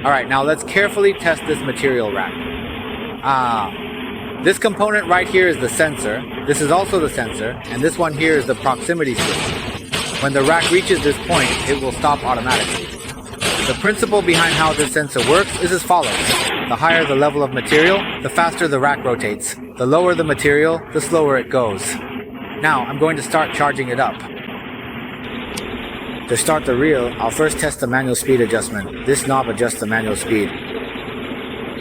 Alright, now let's carefully test this material rack. This component right here is the sensor, this is also the sensor, and this one here is the proximity switch. When the rack reaches this point, it will stop automatically. The principle behind how this sensor works is as follows. The higher the level of material, the faster the rack rotates. The lower the material, the slower it goes. Now, I'm going to start charging it up. To start the reel, I'll first test the manual speed adjustment. This knob adjusts the manual speed.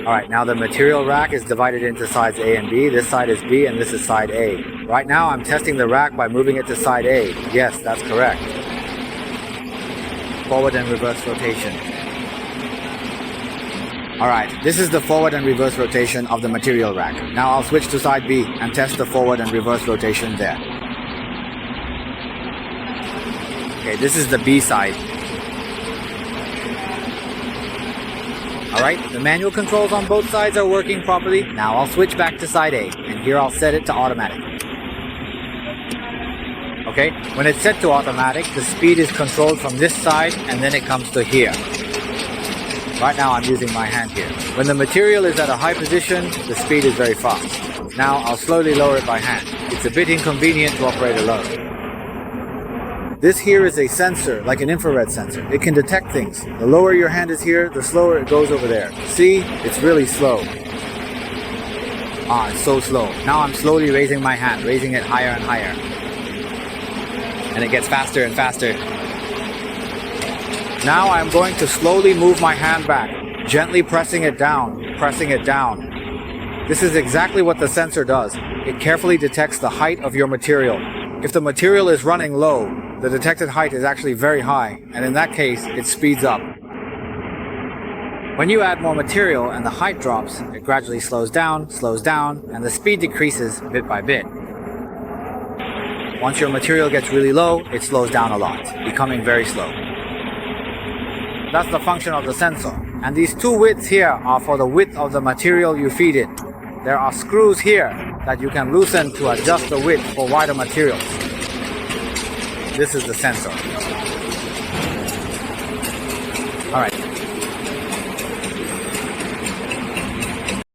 Alright, now the material rack is divided into sides A and B. This side is B and this is side A. Right now I'm testing the rack by moving it to side A. Yes, that's correct. Forward and reverse rotation. Alright, this is the forward and reverse rotation of the material rack. Now I'll switch to side B and test the forward and reverse rotation there. Okay, this is the B side. Alright, the manual controls on both sides are working properly. Now I'll switch back to side A, and here I'll set it to automatic. Okay, when it's set to automatic, the speed is controlled from this side, and then it comes to here. Right now I'm using my hand here. When the material is at a high position, the speed is very fast. Now I'll slowly lower it by hand. It's a bit inconvenient to operate alone. This here is a sensor, like an infrared sensor. It can detect things. The lower your hand is here, the slower it goes over there. See? It's really slow. It's so slow. Now I'm slowly raising my hand, raising it higher and higher. And it gets faster and faster. Now I'm going to slowly move my hand back, gently pressing it down, pressing it down. This is exactly what the sensor does. It carefully detects the height of your material. If the material is running low, the detected height is actually very high, and in that case, it speeds up. When you add more material and the height drops, it gradually slows down, and the speed decreases bit by bit. Once your material gets really low, it slows down a lot, becoming very slow. That's the function of the sensor. And these two widths here are for the width of the material you feed it. There are screws here that you can loosen to adjust the width for wider materials. This is the sensor.